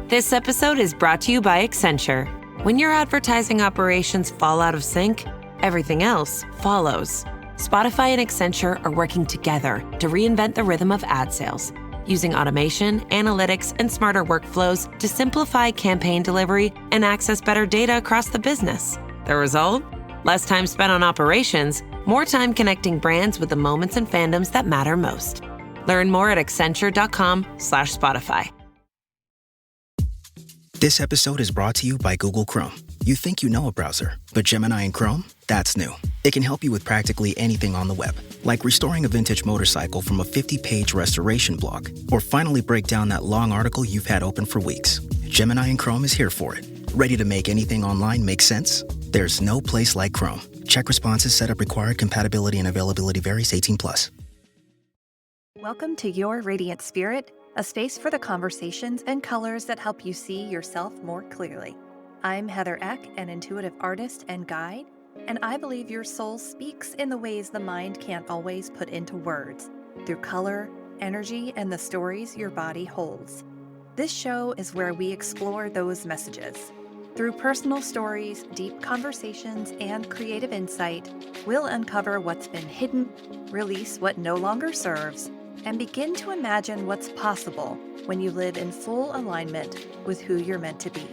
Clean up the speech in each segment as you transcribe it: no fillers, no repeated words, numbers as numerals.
This episode is brought to you by Accenture. When your advertising operations fall out of sync, everything else follows. Spotify and Accenture are working together to reinvent the rhythm of ad sales, using automation, analytics, and smarter workflows to simplify campaign delivery and access better data across the business. The result? Less time spent on operations, more time connecting brands with the moments and fandoms that matter most. Learn more at accenture.com/Spotify. This episode is brought to you by Google Chrome. You think you know a browser, but Gemini and Chrome? That's new. It can help you with practically anything on the web, like restoring a vintage motorcycle from a 50-page restoration blog, or finally break down that long article you've had open for weeks. Gemini and Chrome is here for it. Ready to make anything online make sense? There's no place like Chrome. Check responses, setup required, compatibility and availability varies, 18+. Welcome to Your Radiant Spirit, a space for the conversations and colors that help you see yourself more clearly. I'm Heather Eck, an intuitive artist and guide, and I believe your soul speaks in the ways the mind can't always put into words, through color, energy, and the stories your body holds. This show is where we explore those messages. Through personal stories, deep conversations, and creative insight, we'll uncover what's been hidden, release what no longer serves, and begin to imagine what's possible when you live in full alignment with who you're meant to be.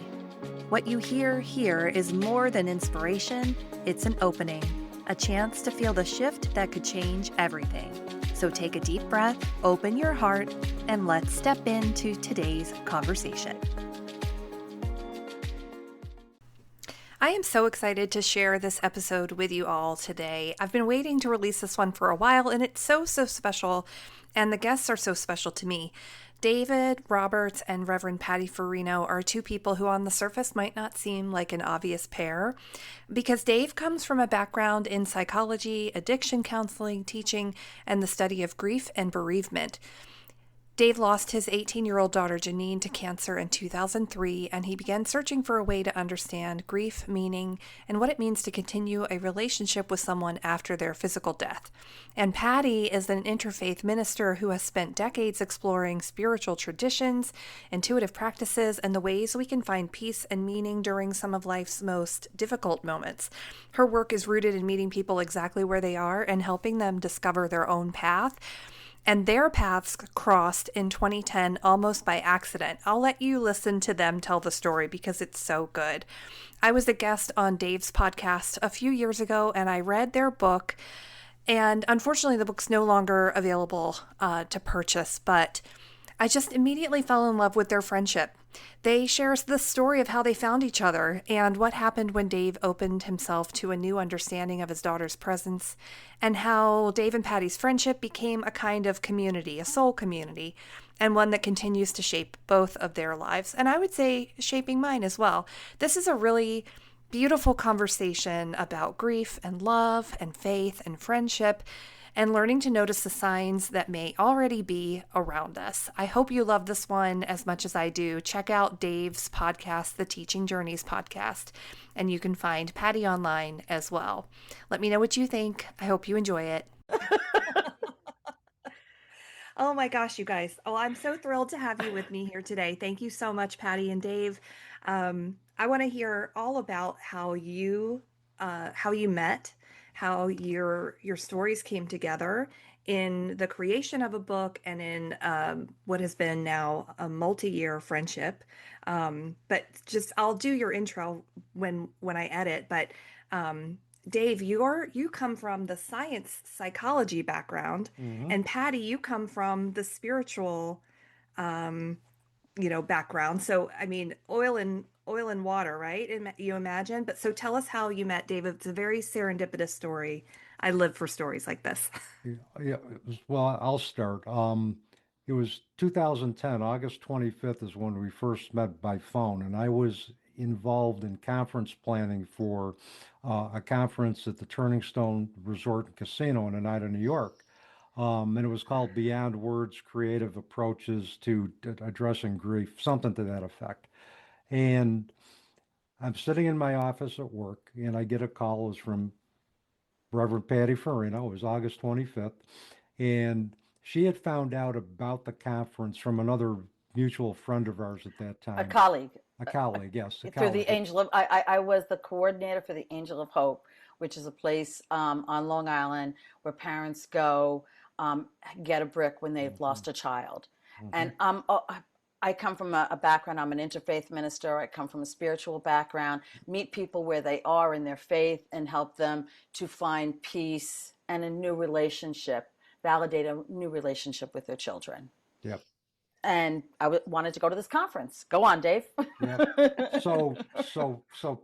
What you hear here is more than inspiration, it's an opening, a chance to feel the shift that could change everything. So take a deep breath, open your heart, and let's step into today's conversation. I am so excited to share this episode with you all today. I've been waiting to release this one for a while, and it's so special, and the guests are so special to me. David Roberts and Reverend Patty Furino are two people who on the surface might not seem like an obvious pair, because Dave comes from a background in psychology, addiction counseling, teaching, and the study of grief and bereavement. Dave lost his 18-year-old daughter Jeannine to cancer in 2003, and he began searching for a way to understand grief, meaning, and what it means to continue a relationship with someone after their physical death. And Patty is an interfaith minister who has spent decades exploring spiritual traditions, intuitive practices, and the ways we can find peace and meaning during some of life's most difficult moments. Her work is rooted in meeting people exactly where they are and helping them discover their own path. And their paths crossed in 2010 almost by accident. I'll let you listen to them tell the story because it's so good. I was a guest on Dave's podcast a few years ago, and I read their book. And unfortunately, the book's no longer available to purchase, but I just immediately fell in love with their friendship. They share the story of how they found each other and what happened when Dave opened himself to a new understanding of his daughter's presence, and how Dave and Patty's friendship became a kind of community, a soul community, and one that continues to shape both of their lives. And I would say shaping mine as well. This is a really beautiful conversation about grief and love and faith and friendship, and learning to notice the signs that may already be around us. I hope you love this one as much as I do. Check out Dave's podcast, the Teaching Journeys podcast, and you can find Patty online as well. Let me know what you think. I hope you enjoy it. Oh my gosh, you guys. Oh, I'm so thrilled to have you with me here today. Thank you so much, Patty and Dave. I want to hear all about how you met, how your stories came together in the creation of a book and in what has been now a multi-year friendship. But just I'll do your intro when I edit. But Dave, you come from the science psychology background, and Patty, you come from the spiritual background. So I mean, oil and water, right? You imagine. But so tell us how you met, David. It's a very serendipitous story. I live for stories like this. Yeah. Well, I'll start. It was 2010, August 25th is when we first met by phone, and I was involved in conference planning for a conference at the Turning Stone Resort and Casino in Oneida, New York. And it was called Beyond Words, Creative Approaches to Addressing Grief, something to that effect. And I'm sitting in my office at work, and I get a call. It was from Reverend Patty Furino. It was August 25th. And she had found out about the conference from another mutual friend of ours at that A time. colleague. A colleague, yes, a Through the colleague. Angel of, I was the coordinator for the Angel of Hope, which is a place on Long Island where parents go get a brick when they've lost a child. And I come from a background, I'm an interfaith minister, I come from a spiritual background, meet people where they are in their faith and help them to find peace and a new relationship, validate a new relationship with their children. Yep. And I wanted to go to this conference. Go on, Dave. Yep. So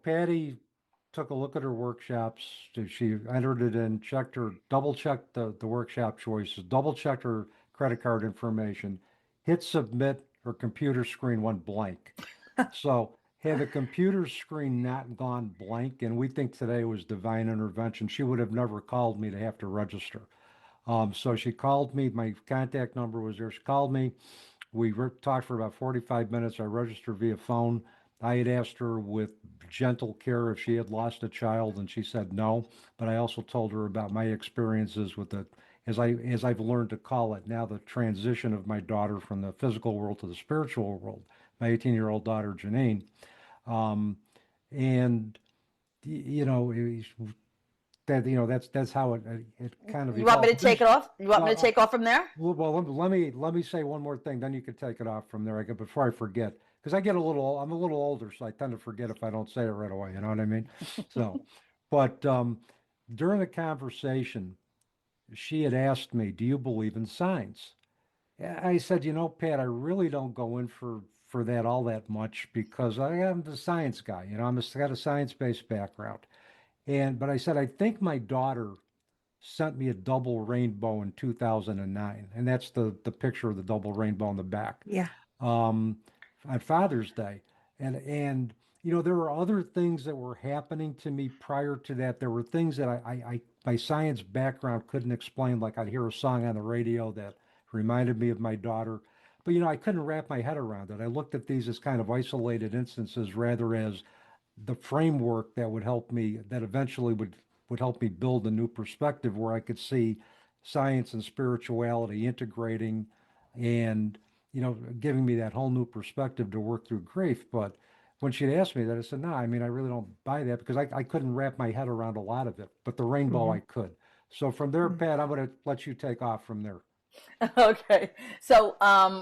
Patty took a look at her workshops. She entered it in, double checked the workshop choices, double checked her credit card information, hit submit, her computer screen went blank. So had the computer screen not gone blank, and we think today was divine intervention, she would have never called me to have to register. So she called me, my contact number was there. She called me. We talked for about 45 minutes. I registered via phone. I had asked her with gentle care if she had lost a child, and she said no. But I also told her about my experiences with the, as I've learned to call it now, the transition of my daughter from the physical world to the spiritual world. My 18-year-old daughter, Jeannine, and that's how it kind of. You want me to take it off? You want me to take off from there? Well, let me say one more thing, then you can take it off from there. Before I forget, because I'm a little older, so I tend to forget if I don't say it right away. You know what I mean? So, but during the conversation, she had asked me, "Do you believe in signs?" I said, Pat, I really don't go in for that all that much because I am the science guy. I'm got a science-based background. But I said, I think my daughter sent me a double rainbow in 2009. And that's the picture of the double rainbow in the back. Yeah. On Father's Day. And there were other things that were happening to me prior to that. There were things that I my science background couldn't explain. Like I'd hear a song on the radio that reminded me of my daughter. But, I couldn't wrap my head around it. I looked at these as kind of isolated instances rather as the framework that would help me, that eventually would help me build a new perspective where I could see science and spirituality integrating and, giving me that whole new perspective to work through grief. But when she'd asked me that, I said, no, I really don't buy that because I couldn't wrap my head around a lot of it, but the rainbow I could. So from there, Pat, I'm going to let you take off from there. Okay. So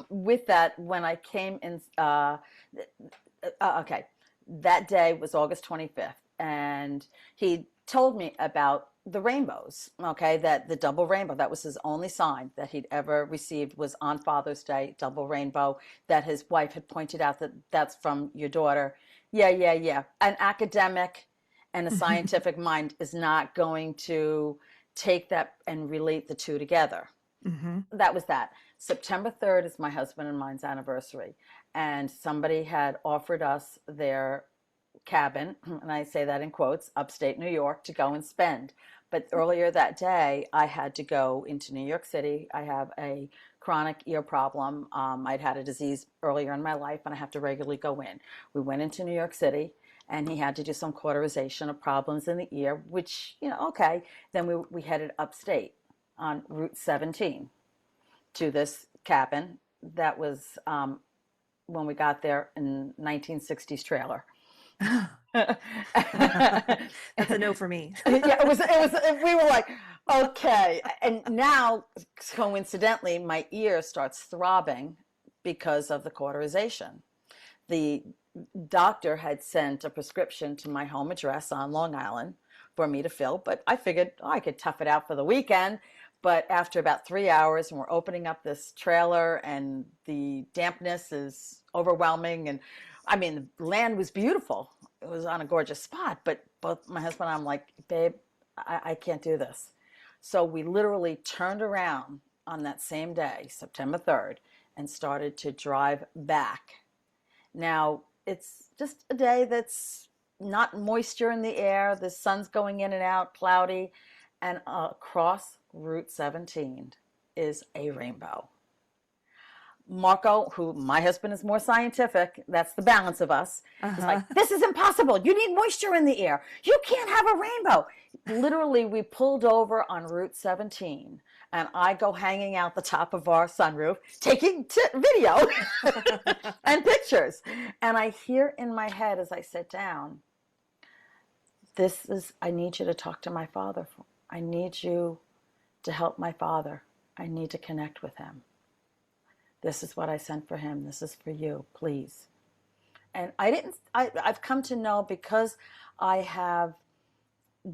with that, when I came in, okay. That day was August 25th, and he told me about the rainbows, okay, that the double rainbow, that was his only sign that he'd ever received was on Father's Day, double rainbow, that his wife had pointed out that that's from your daughter. Yeah. An academic and a scientific mind is not going to take that and relate the two together. That was that. September 3rd is my husband and mine's anniversary. And somebody had offered us their cabin, and I say that in quotes, upstate New York, to go and spend. But earlier that day, I had to go into New York City. I have a chronic ear problem. I'd had a disease earlier in my life, and I have to regularly go in. We went into New York City, and he had to do some cauterization of problems in the ear, which, okay. Then we headed upstate on Route 17 to this cabin that was when we got there in 1960s trailer. That's a no for me. Yeah, it was, we were like, okay. And now, coincidentally, my ear starts throbbing because of the cauterization. The doctor had sent a prescription to my home address on Long Island for me to fill, but I figured I could tough it out for the weekend. But after about 3 hours, and we're opening up this trailer, and the dampness is overwhelming, and the land was beautiful. It was on a gorgeous spot, but both my husband and I'm like, babe, I can't do this. So we literally turned around on that same day, September 3rd, and started to drive back. Now, it's just a day that's not moisture in the air. The sun's going in and out, cloudy, and across Route 17 is a rainbow. Marco, who my husband is more scientific, that's the balance of us, is like, this is impossible. You need moisture in the air. You can't have a rainbow. Literally, we pulled over on Route 17, and I go hanging out the top of our sunroof, taking video and pictures. And I hear in my head as I sit down, I need you to talk to my father. I need you to help my father. I need to connect with him. This is what I sent for him. This is for you, please. And I've come to know, because I have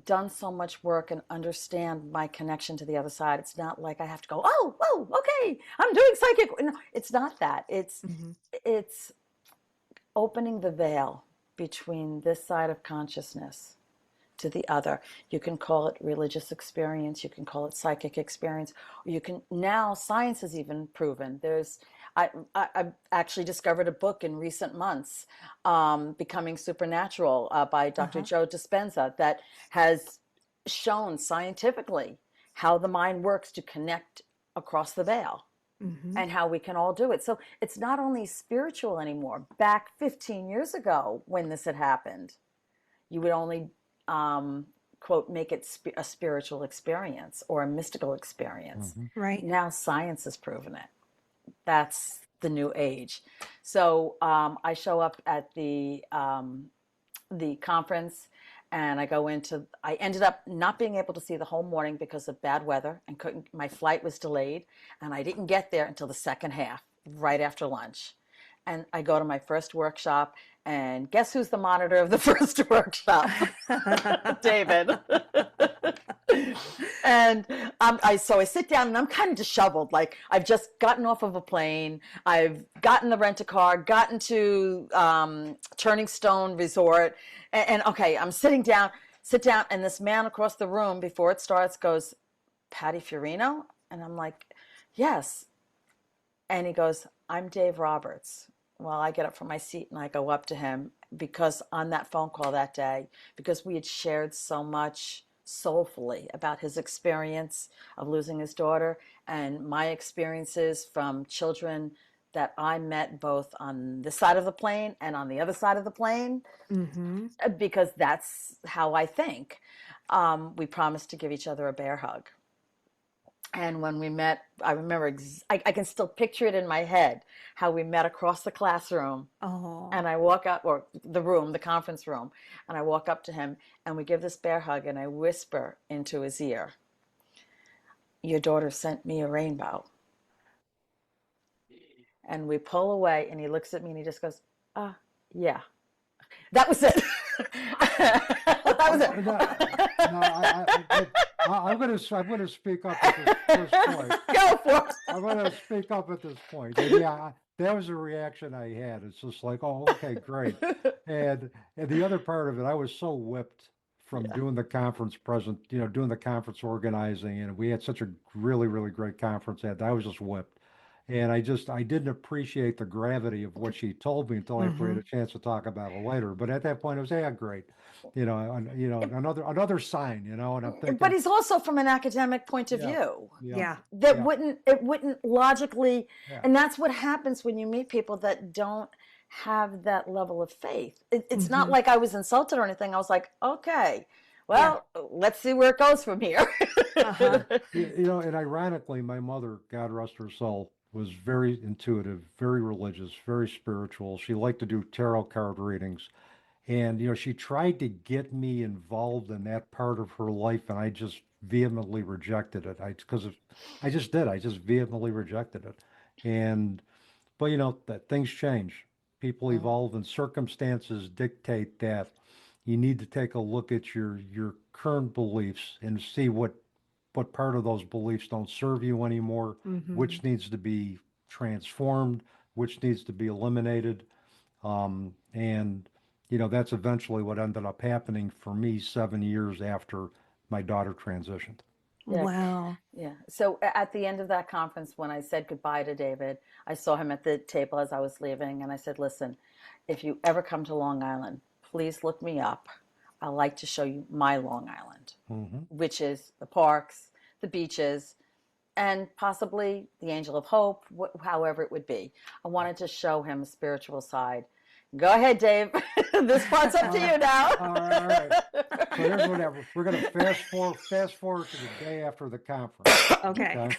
done so much work and understand my connection to the other side. It's not like I have to go, oh, okay, I'm doing psychic. No, it's not that. It's opening the veil between this side of consciousness to the other. You can call it religious experience, you can call it psychic experience, or you can, now science has even proven, I've actually discovered a book in recent months, Becoming Supernatural, by Dr. Joe Dispenza, that has shown scientifically how the mind works to connect across the veil, and how we can all do it. So it's not only spiritual anymore. Back 15 years ago, when this had happened, you would only quote, make it a spiritual experience or a mystical experience. Right. Now science has proven it. That's the new age. So I show up at the conference, and I ended up not being able to see the whole morning because of bad weather, and my flight was delayed, and I didn't get there until the second half, right after lunch. And I go to my first workshop, and guess who's the monitor of the first workshop? David. And so I sit down, and I'm kind of disheveled. Like, I've just gotten off of a plane. I've gotten the rent-a-car, gotten to Turning Stone Resort. And okay, I'm sit down, and this man across the room before it starts goes, Patty Furino? And I'm like, yes. And he goes, I'm Dave Roberts. Well, I get up from my seat and I go up to him, because on that phone call that day, because we had shared so much soulfully about his experience of losing his daughter and my experiences from children that I met both on this side of the plane and on the other side of the plane, because that's how I think. We promised to give each other a bear hug. And when we met, I remember, I can still picture it in my head, how we met across the classroom. And I walk up, or the conference room, and I walk up to him, and we give this bear hug, and I whisper into his ear, your daughter sent me a rainbow. And we pull away, and he looks at me, and he just goes, yeah. That was it. That was it. I'm going to speak up at this point. Go for it. I'm going to speak up at this point. And yeah, that was the reaction I had. It's just like, oh, okay, great. And the other part of it, I was so whipped from doing the conference doing the conference organizing, and we had such a really, really great conference. I was just whipped. And I didn't appreciate the gravity of what she told me until after we had a chance to talk about it later. But at that point, it was, yeah, great. Another sign, and I'm thinking. But he's also from an academic point of view. It wouldn't logically, and that's what happens when you meet people that don't have that level of faith. It's not like I was insulted or anything. I was like, okay, well, let's see where it goes from here. And ironically, my mother, God rest her soul, was very intuitive, very religious, very spiritual. She liked to do tarot card readings. And, she tried to get me involved in that part of her life, and I just vehemently rejected it. I just vehemently rejected it. But that things change. People evolve, and circumstances dictate that you need to take a look at your current beliefs and see what part of those beliefs don't serve you anymore, which needs to be transformed, which needs to be eliminated. That's eventually what ended up happening for me 7 years after my daughter transitioned. Yeah. Wow. Yeah. So at the end of that conference, when I said goodbye to David, I saw him at the table as I was leaving, and I said, listen, if you ever come to Long Island, please look me up. I like to show you my Long Island, which is the parks, the beaches, and possibly the Angel of Hope, however it would be. I wanted to show him a spiritual side. Go ahead, Dave. This part's up to you now. All right. So here's whatever. We're going to fast forward to the day after the conference. Okay.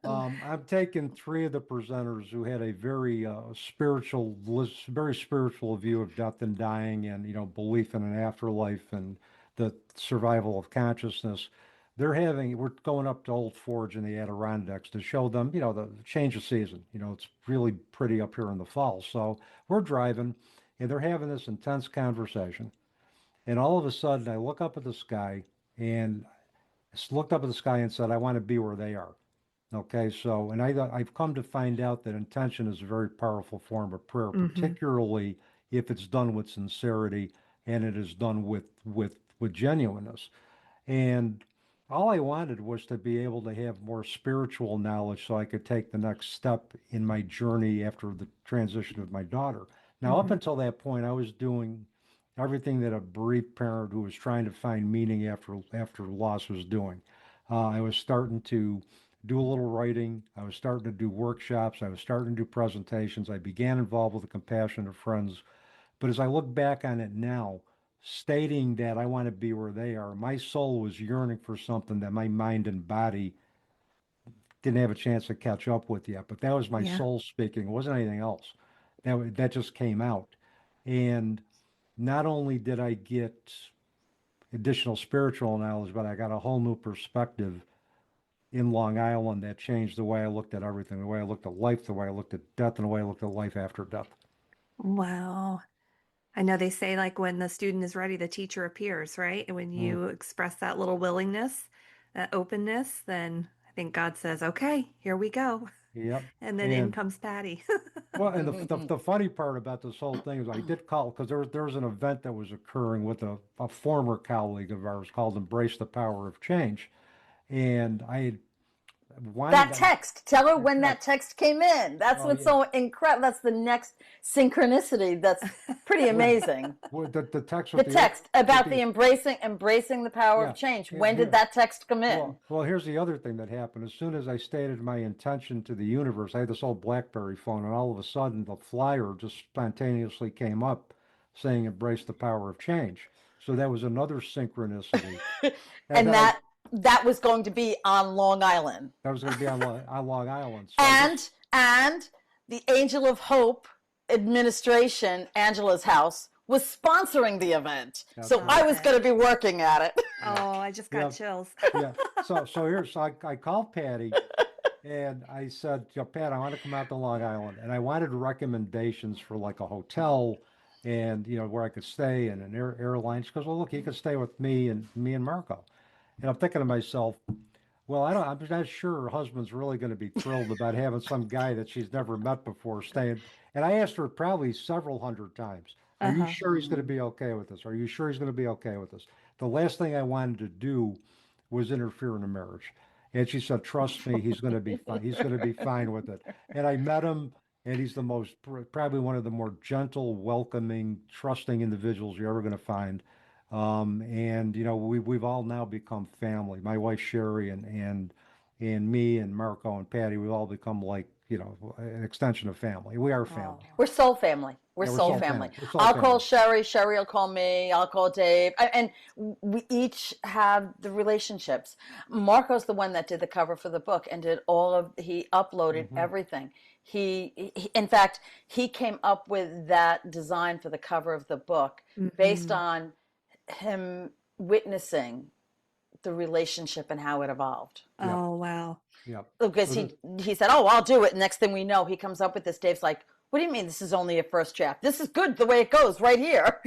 I'm taking three of the presenters who had a very very spiritual view of death and dying, and belief in an afterlife and the survival of consciousness. We're going up to Old Forge in the Adirondacks to show them, the change of season. It's really pretty up here in the fall. So we're driving, and they're having this intense conversation. And all of a sudden, I look up at the sky and said, I want to be where they are. Okay, so, and I've come to find out that intention is a very powerful form of prayer, particularly if it's done with sincerity and it is done with genuineness. And all I wanted was to be able to have more spiritual knowledge so I could take the next step in my journey after the transition of my daughter. Now, up until that point, I was doing everything that a bereaved parent who was trying to find meaning after loss was doing. I was starting to do a little writing. I was starting to do workshops. I was starting to do presentations. I began involved with the Compassion of Friends. But as I look back on it now, stating that I want to be where they are, my soul was yearning for something that my mind and body didn't have a chance to catch up with yet. But that was my soul speaking. It wasn't anything else. That just came out. And not only did I get additional spiritual knowledge, but I got a whole new perspective in Long Island that changed the way I looked at everything, the way I looked at life, the way I looked at death, and the way I looked at life after death. Wow. I know they say like when the student is ready, the teacher appears, right? And when you express that little willingness, that openness, then I think God says, okay, here we go. Yep. And then in comes Patty. Well, and the funny part about this whole thing is I did call, because there was an event that was occurring with a former colleague of ours called Embrace the Power of Change. And I had that text. Tell her when that text came in. That's what's so incredible. That's the next synchronicity. That's pretty amazing. The text. The text about the embracing the power of change. When did that text come in? Well, here's the other thing that happened. As soon as I stated my intention to the universe, I had this old BlackBerry phone, and all of a sudden the flyer just spontaneously came up saying "Embrace the Power of Change." So that was another synchronicity. And that was going to be on Long Island. That was going to be on Long Island. So and the Angel of Hope administration, Angela's house, was sponsoring the event. So I was going to be working at it. Oh, I just got chills. Yeah. So I called Patty and I said, Pat, I want to come out to Long Island. And I wanted recommendations for like a hotel and, where I could stay and an airline. She goes, well, look, you can stay with me and Marco. And I'm thinking to myself, well, I'm not sure her husband's really going to be thrilled about having some guy that she's never met before staying. And I asked her probably several hundred times, are you sure he's going to be okay with this? Are you sure he's going to be okay with this? The last thing I wanted to do was interfere in a marriage. And she said, trust me, he's going to be fine. He's going to be fine with it. And I met him, and he's probably one of the more gentle, welcoming, trusting individuals you're ever going to find. And we've all now become family. My wife Sherry and me and Marco and Patty, we've all become like an extension of family. We are family. We're soul family. We're soul family. I'll call Sherry. Sherry will call me. I'll call Dave. And we each have the relationships. Marco's the one that did the cover for the book and did he uploaded everything. He in fact, he came up with that design for the cover of the book based on him witnessing the relationship and how it evolved. Oh, wow. Yeah. Because he said, oh, I'll do it. Next thing we know, he comes up with this. Dave's like, what do you mean this is only a first draft? This is good the way it goes right here.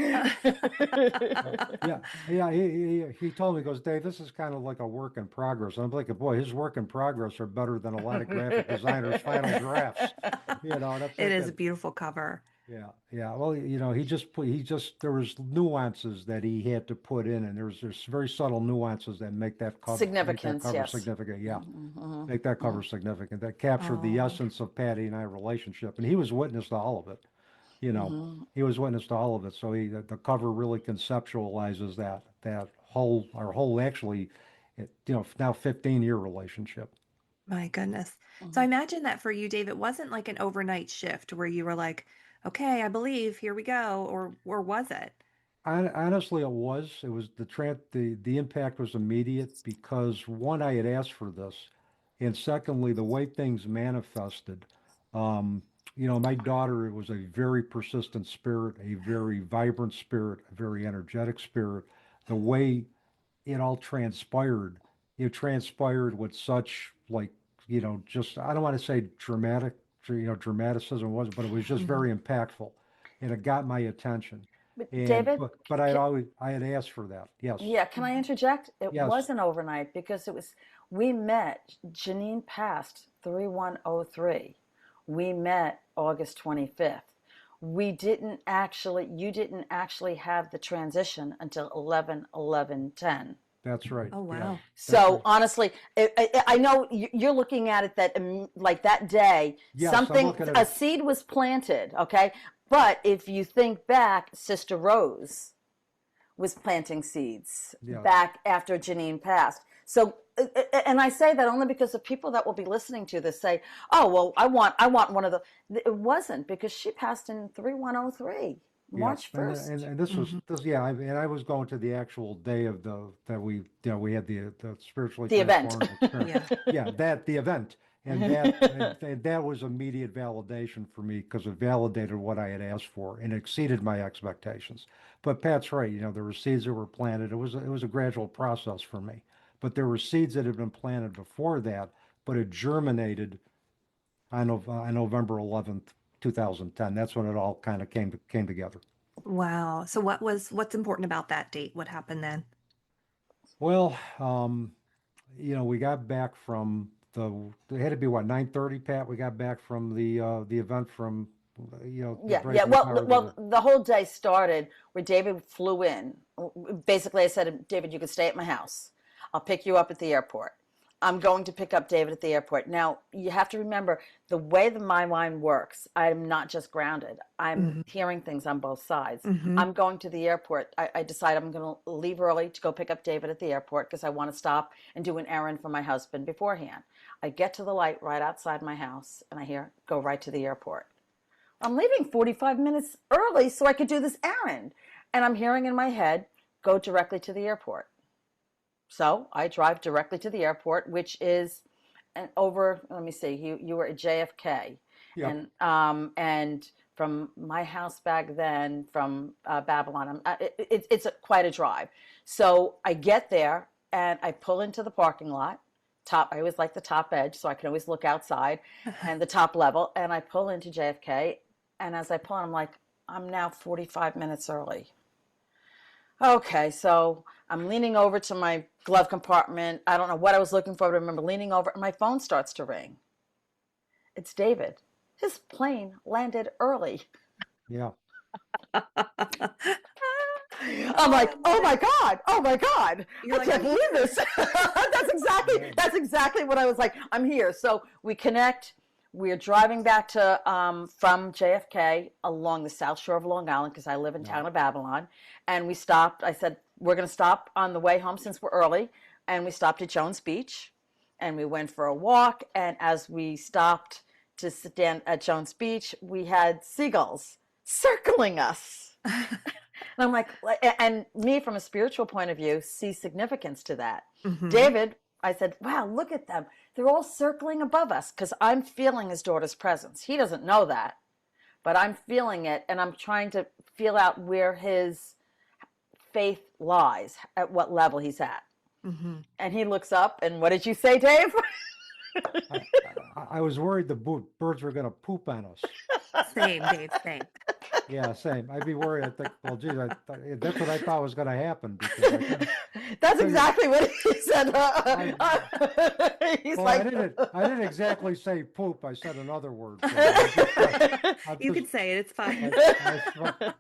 He told me, he goes, Dave, this is kind of like a work in progress. And I'm like, boy, his work in progress are better than a lot of graphic designers' final drafts. It is a beautiful cover. Yeah. Well, there was nuances that he had to put in, and there's very subtle nuances that make that cover significant. Significant. Yeah, make that cover significant. That captured the essence of Patty and I relationship, and he was witness to all of it. He was witness to all of it. So the cover really conceptualizes our whole actually, now 15-year relationship. My goodness. So I imagine that for you, Dave, it wasn't like an overnight shift where you were like, okay, I believe, here we go, or was it? Honestly, it was. It was the impact was immediate because one, I had asked for this, and secondly, the way things manifested. Um, my daughter was a very persistent spirit, a very vibrant spirit, a very energetic spirit. The way it transpired with such like, just I don't want to say dramaticism was, but it was just Mhm. very impactful, and it got my attention. But And David, but I had asked for that. Yes, yeah, can I interject? It yes, wasn't overnight because we met, Jeannine passed 3103. We met August 25th. You didn't actually have the transition until 11/11/10. that's right. Oh, Yeah, wow. that's So right. honestly, I know you're looking at it that like that day, Yes, I'm looking at a it. seed was planted, okay? But if you think back, Sister Rose was planting seeds Yes. back after Jeannine passed. So, and I say that only because the people that will be listening to this say, "Oh, well, I want one of the." It wasn't because she passed in 3103, Yeah, March and 1st. this was Mhm. this yeah, and I was going to the actual day of that we had the spiritually The event. transformative experience. Yeah. Yeah, that the event, and that was immediate validation for me because it validated what I had asked for and exceeded my expectations. But Pat's right, there were seeds that were planted. It was a gradual process for me, but there were seeds that had been planted before that, but it germinated on November 11th, 2010. That's when it all kind of came together. Wow. So what's important about that date? What happened then? Well, we got back from it had to be what, 9:30, Pat? We got back from the event from the Yeah, yeah. breaking apart of the The whole day started where David flew in. Basically, I said, David, you can stay at my house. I'll pick you up at the airport. I'm going to pick up David at the airport. Now, you have to remember the way that my mind works. I'm not just grounded. I'm Hmm. hearing things on both sides. Hmm. I'm going to the airport. I decide I'm going to leave early to go pick up David at the airport because I want to stop and do an errand for my husband beforehand. I get to the light right outside my house and I hear, go right to the airport. I'm leaving 45 minutes early so I could do this errand. And I'm hearing in my head, go directly to the airport. So I drive directly to the airport, which is let me see, you were at JFK. Yep. And from my house back then, from Babylon, it's quite a drive. So I get there and I pull into the parking lot. I always like the top edge, so I can always look outside and the top level. And I pull into JFK. And as I pull in, I'm like, I'm now 45 minutes early. Okay, so I'm leaning over to my glove compartment. I don't know what I was looking for, but I remember leaning over and my phone starts to ring. It's David. His plane landed early. Yeah. I'm like, Oh oh my. my God, oh my God. You're I like, can't I'm believe here. this. That's exactly what I was like. I'm here. So we connect. We're driving back to from JFK along the south shore of Long Island because I live in Yeah. town of Babylon. And we stopped. I said, we're going to stop on the way home since we're early. And we stopped at Jones Beach and we went for a walk. And as we stopped to sit down at Jones Beach, we had seagulls circling us. And I'm like, and me from a spiritual point of view, see significance to that. Hmm. David, I said, wow, look at them. They're all circling above us because I'm feeling his daughter's presence. He doesn't know that, but I'm feeling it. And I'm trying to feel out where his faith lies, at what level he's at. Hmm. And he looks up, and what did you say, Dave? I was worried the birds were going to poop on us. Same, Dave, same. Yeah, same. I'd be worried. I think, well, geez, that's what I thought was going to happen because I That's couldn't. exactly what he said. I He's Well, like, I didn't exactly say poop. I said another word. So I'm You just could say it, it's fine.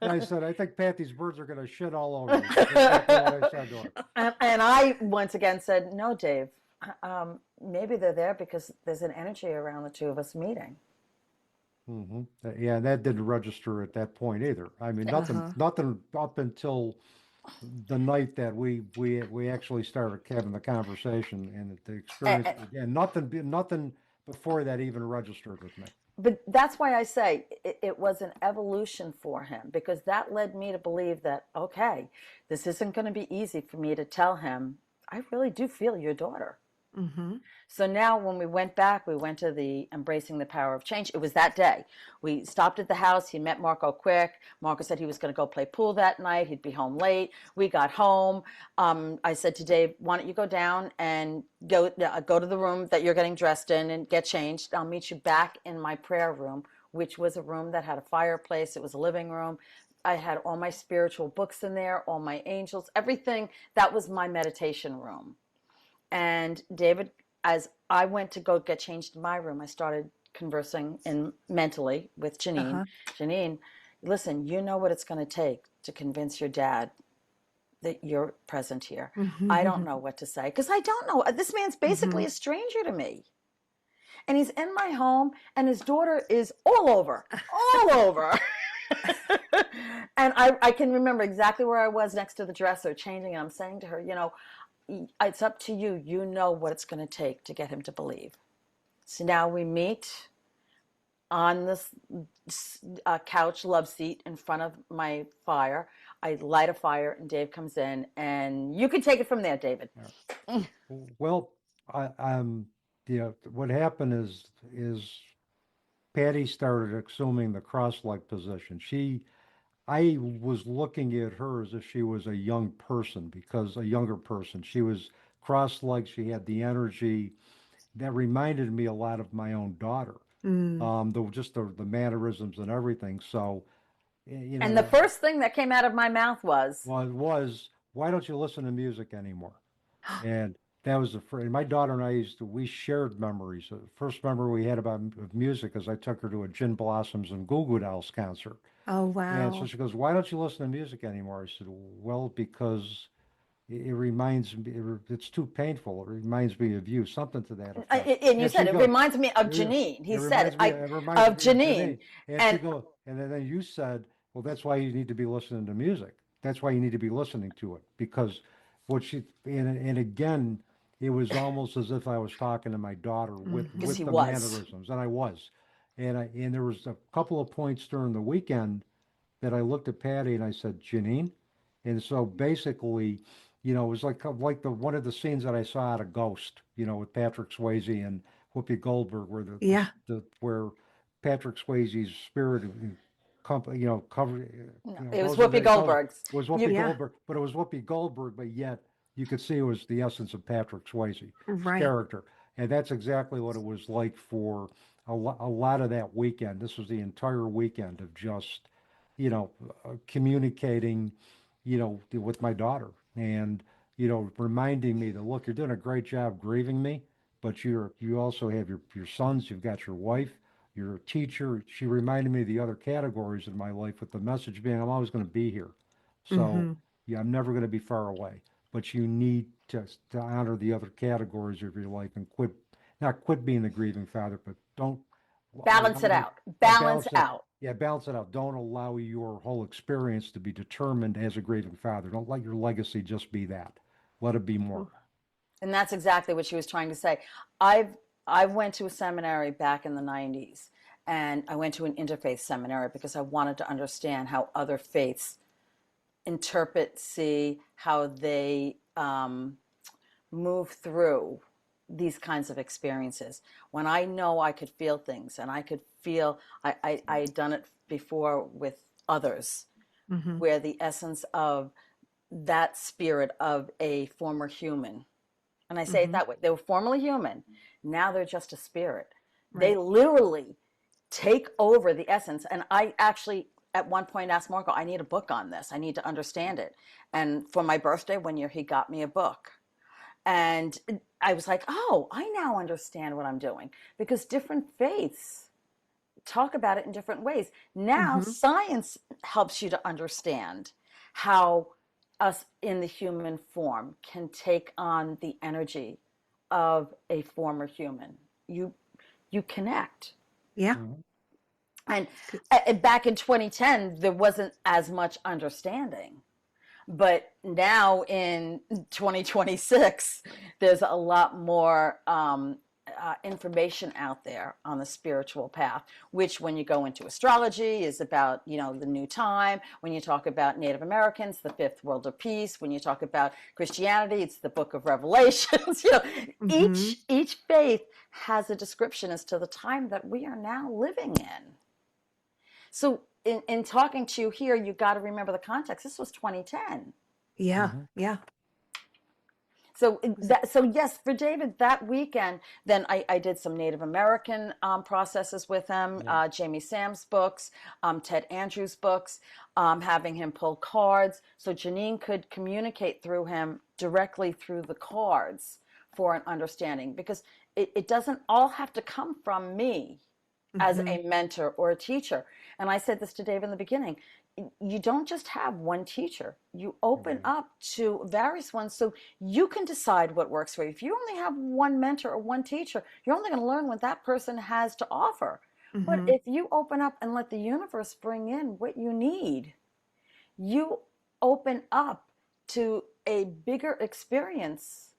I said I think Pat, these birds are going to shit all over you. That's exactly what I said to her. and I once again said, no, Dave, maybe they're there because there's an energy around the two of us meeting. Hmm. Yeah, and that didn't register at that point either. I mean, Uh-huh. nothing up until the night that we actually started having the conversation and the experience. And, And nothing before that even registered with me. But that's why I say it was an evolution for him, because that led me to believe that, okay, this isn't going to be easy for me to tell him, I really do feel your daughter. Mm-hmm. So now when we went back, we went to the Embracing the Power of Change. It was that day. We stopped at the house. He met Marco quick. Marco said he was going to go play pool that night. He'd be home late. We got home. I said to Dave, why don't you go down and go to the room that you're getting dressed in and get changed. I'll meet you back in my prayer room, which was a room that had a fireplace. It was a living room. I had all my spiritual books in there, all my angels, everything. That was my meditation room. And David, as I went to go get changed in my room, I started conversing mentally with Jeannine. Uh-huh. Jeannine, listen, you know what it's going to take to convince your dad that you're present here. I don't know what to say, because I don't know. This man's basically a stranger to me. And he's in my home, and his daughter is all over. And I can remember exactly where I was next to the dresser changing, and I'm saying to her, you know, it's up to you. You know what it's going to take to get him to believe. So now we meet on this couch love seat in front of my fire. I light a fire, and Dave comes in, and you can take it from there, David. Well, what happened is Patty started assuming the cross-leg position. I was looking at her as if she was a younger person. She was cross-legged. She had the energy that reminded me a lot of my own daughter. The mannerisms and everything. So, you know. And the first thing that came out of my mouth was, why don't you listen to music anymore? And that was the first. My daughter and I we shared memories. The first memory we had of music is I took her to a Gin Blossoms and Goo Goo Dolls concert. Oh, wow. And so she goes, why don't you listen to music anymore? I said, well, because it reminds me, it's too painful. It reminds me of you, something to that effect. And you said, it reminds me of Jeannine. He said, of Jeannine. And then you said, well, that's why you need to be listening to music. That's why you need to be listening to it. Because and again, it was almost as if I was talking to my daughter with the mannerisms, and I was. And there was a couple of points during the weekend that I looked at Patty and I said, Jeannine? And so basically, you know, it was like one of the scenes that I saw out of Ghost, you know, with Patrick Swayze and Whoopi Goldberg, where Patrick Swayze's spirit, covered. It was Whoopi Goldberg's. It was Whoopi Goldberg, but it was Whoopi Goldberg, but yet you could see it was the essence of Patrick Swayze's character. And that's exactly what it was like for a lot of that weekend. This was the entire weekend of just, you know, communicating, you know, with my daughter and, you know, reminding me that, look, you're doing a great job grieving me, but you also have your sons, you've got your wife, you're a teacher. She reminded me of the other categories in my life, with the message being, I'm always going to be here. So yeah, I'm never going to be far away, but you need to honor the other categories of your life and not quit being the grieving father, but don't balance it out. Balance out. Yeah, balance it out. Don't allow your whole experience to be determined as a grieving father. Don't let your legacy just be that. Let it be more. And that's exactly what she was trying to say. I went to a seminary back in the 90s, and I went to an interfaith seminary because I wanted to understand how other faiths interpret, see how they move through these kinds of experiences. When I know I could feel things, and I could feel, I had done it before with others, where the essence of that spirit of a former human, and I say it that way, they were formerly human, now they're just a spirit. They literally take over the essence. And I actually at one point asked Marco, I need a book on this. I need to understand it. And for my birthday one year, he got me a book. And I was like, oh, I now understand what I'm doing, because different faiths talk about it in different ways. Now science helps you to understand how us in the human form can take on the energy of a former human. You connect. Yeah. And back in 2010, there wasn't as much understanding. But now in 2026, there's a lot more information out there on the spiritual path, which when you go into astrology is about, you know, the new time. When you talk about Native Americans, the fifth world of peace. When you talk about Christianity, it's the book of Revelations. You know, each faith has a description as to the time that we are now living in. So in talking to you here, you got to remember the context. This was 2010. Yeah. Yeah. So yes, for David, that weekend, then I did some Native American processes with him, Jamie Sam's books, Ted Andrews' books, having him pull cards. So Jeannine could communicate through him directly through the cards for an understanding, because it doesn't all have to come from me as a mentor or a teacher. And I said this to David in the beginning. You don't just have one teacher. You open up to various ones so you can decide what works for you. If you only have one mentor or one teacher, you're only going to learn what that person has to offer. But if you open up and let the universe bring in what you need, you open up to a bigger experience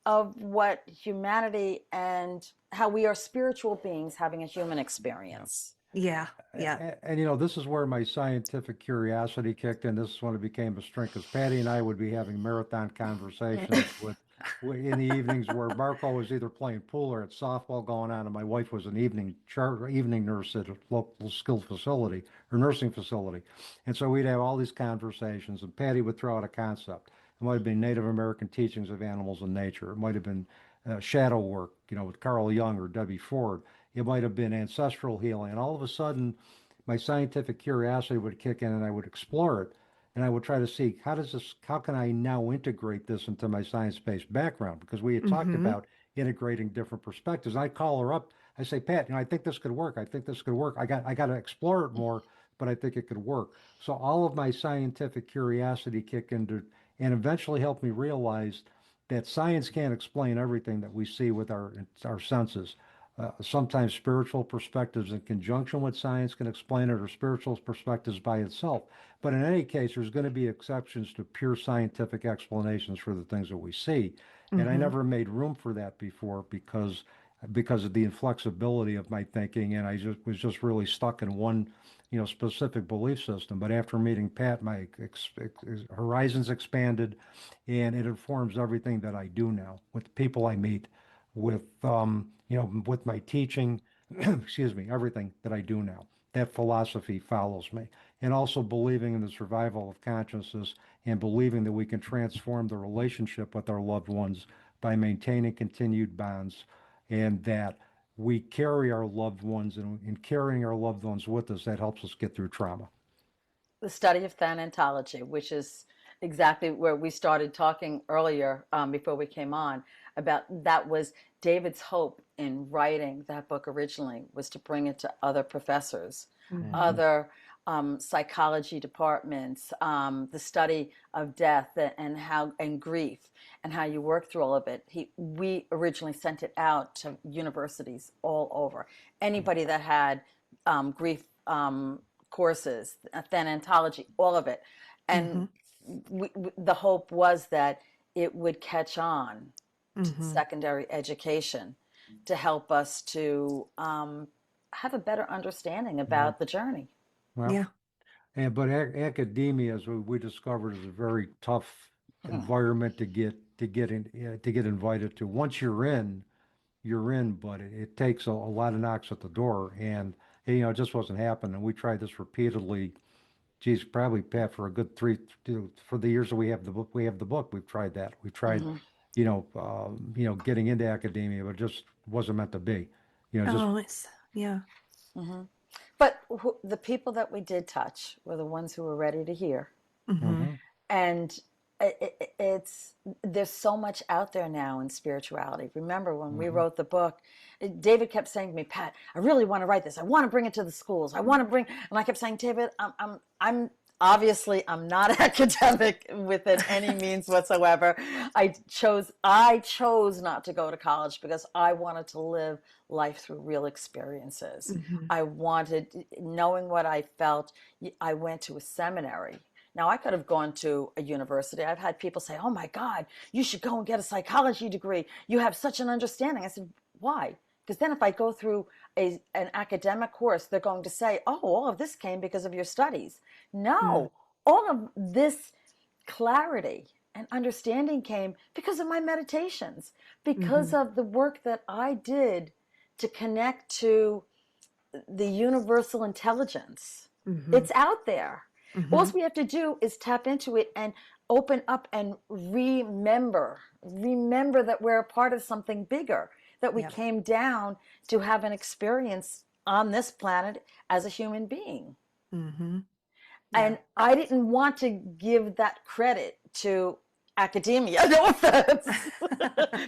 of what humanity and how we are spiritual beings having a human experience. Yeah. Yeah. And, you know, this is where my scientific curiosity kicked in. This is when it became a strength, because Patty and I would be having marathon conversations in the evenings where Marco was either playing pool or at softball going on, and my wife was an evening nurse at a local skilled facility or nursing facility. And so we'd have all these conversations, and Patty would throw out a concept. It might have been Native American teachings of animals and nature. It might have been shadow work, you know, with Carl Jung or Debbie Ford. It might have been ancestral healing. And all of a sudden, my scientific curiosity would kick in, and I would explore it. And I would try to see, how can I now integrate this into my science-based background? Because we had talked about integrating different perspectives. And I call her up. I say, Pat, you know, I think this could work. I think this could work. I got to explore it more, but I think it could work. So all of my scientific curiosity kicked into, and eventually helped me realize that science can't explain everything that we see with our senses. Sometimes spiritual perspectives in conjunction with science can explain it, or spiritual perspectives by itself. But in any case, there's going to be exceptions to pure scientific explanations for the things that we see. And I never made room for that before because of the inflexibility of my thinking, and I was just really stuck in one, you know, specific belief system. But after meeting Pat, my horizons expanded, and it informs everything that I do now with the people I meet, with you know, with my teaching, excuse me, everything that I do now. That philosophy follows me. And also believing in the survival of consciousness, and believing that we can transform the relationship with our loved ones by maintaining continued bonds, and that we carry our loved ones, and in carrying our loved ones with us, that helps us get through trauma. The study of thanatology, which is exactly where we started talking earlier before we came on, about that was David's hope in writing that book originally, was to bring it to other professors, other psychology departments, the study of death and grief, and how you work through all of it. We originally sent it out to universities all over. Anybody that had grief courses, thanatology, all of it. And the hope was that it would catch on to secondary education to help us to have a better understanding about the journey. Well, but academia, as we discovered, is a very tough environment to get invited to. Once you're in, but it takes a lot of knocks at the door, and you know, it just wasn't happening. We tried this repeatedly. Geez, probably, Pat, for a good for the years that we have the book. We've tried that. We tried, you know, getting into academia, but it just wasn't meant to be. You know, just But the people that we did touch were the ones who were ready to hear. And there's so much out there now in spirituality. Remember when we wrote the book, David kept saying to me, Pat, I really want to write this. I want to bring it to the schools. And I kept saying, David, I'm obviously I'm not academic with it any means whatsoever. I chose not to go to college because I wanted to live life through real experiences. I wanted, knowing what I felt, I went to a seminary. Now, I could have gone to a university. I've had people say, oh my God, you should go and get a psychology degree. You have such an understanding. I said, Why? Because then if I go through an academic course, they're going to say, oh, all of this came because of your studies. No, all of this clarity and understanding came because of my meditations, because of the work that I did to connect to the universal intelligence. It's out there. All we have to do is tap into it and open up and remember that we're a part of something bigger, that we came down to have an experience on this planet as a human being. And I didn't want to give that credit to academia. No offense.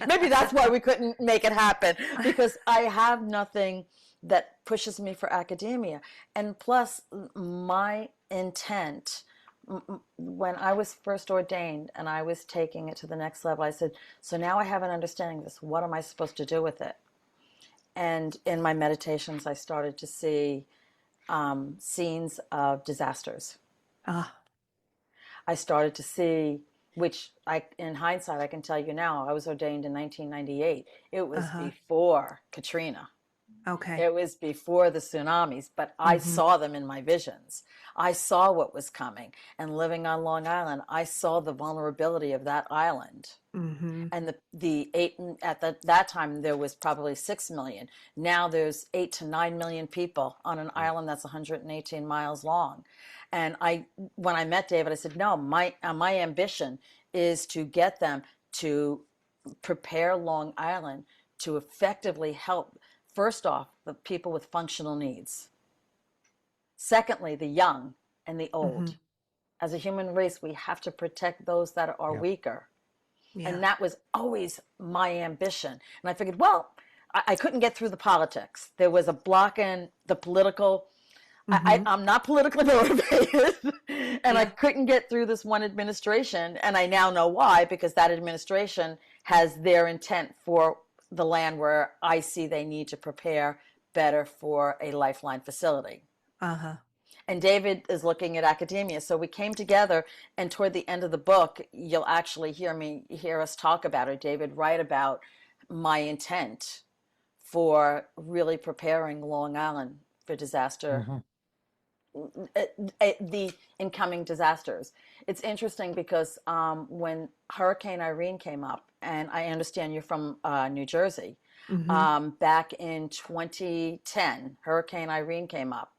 Maybe that's why we couldn't make it happen, because I have nothing that pushes me for academia. And plus, my intent, when I was first ordained and I was taking it to the next level, I said, so now I have an understanding of this. What am I supposed to do with it? And in my meditations, I started to see scenes of disasters. I started to see, which in hindsight, I can tell you now, I was ordained in 1998. It was before Katrina. Okay. It was before the tsunamis, but I saw them in my visions. I saw what was coming. And living on Long Island, I saw the vulnerability of that island. And that time there was probably 6 million. Now there's 8 to 9 million people on an island that's 118 miles long. And when I met David, I said, no, my ambition is to get them to prepare Long Island to effectively help, first off, the people with functional needs. Secondly, the young and the old. As a human race, we have to protect those that are weaker. And that was always my ambition. And I figured, well, I couldn't get through the politics. There was a block in the political. I'm not politically motivated. And I couldn't get through this one administration. And I now know why, because that administration has their intent for the land where I see they need to prepare better for a lifeline facility. And David is looking at academia. So we came together, and toward the end of the book, you'll actually hear us talk about it. David write about my intent for really preparing Long Island for disaster, the incoming disasters. It's interesting because when Hurricane Irene came up, and I understand you're from New Jersey, back in 2010, Hurricane Irene came up.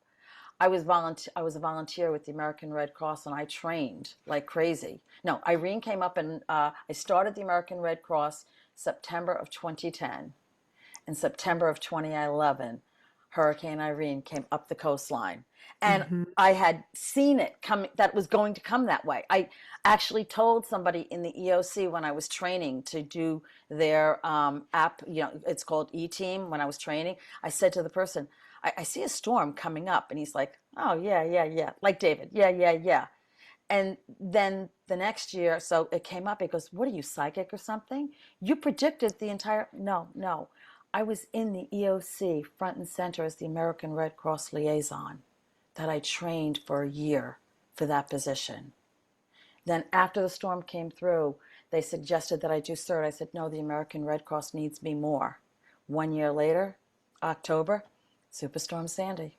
I was a volunteer with the American Red Cross, and I trained like crazy. No, Irene came up, and I started the American Red Cross September of 2010. In September of 2011, Hurricane Irene came up the coastline. And I had seen it coming, that was going to come that way. I actually told somebody in the EOC when I was training to do their app, it's called E-Team. When I was training, I said to the person, I see a storm coming up. And he's like, oh, yeah. Like David, yeah. And then the next year, so it came up. He goes, what are you, psychic or something? You predicted the entire, no. I was in the EOC front and center as the American Red Cross liaison, that I trained for a year for that position. Then after the storm came through, they suggested that I do CERT. I said, no, the American Red Cross needs me more. 1 year later, October, Superstorm Sandy.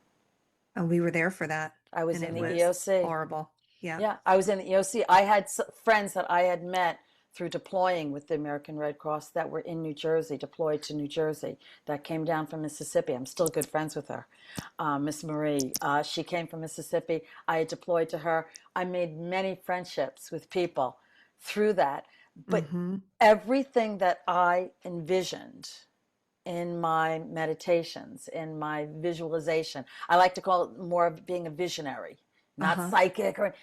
And we were there for that. I was in the EOC. Horrible. Yeah, I was in the EOC. I had friends that I had met through deploying with the American Red Cross that were in New Jersey, deployed to New Jersey, that came down from Mississippi. I'm still good friends with her, Miss Marie. She came from Mississippi. I had deployed to her. I made many friendships with people through that. But everything that I envisioned in my meditations, in my visualization, I like to call it more of being a visionary, not psychic or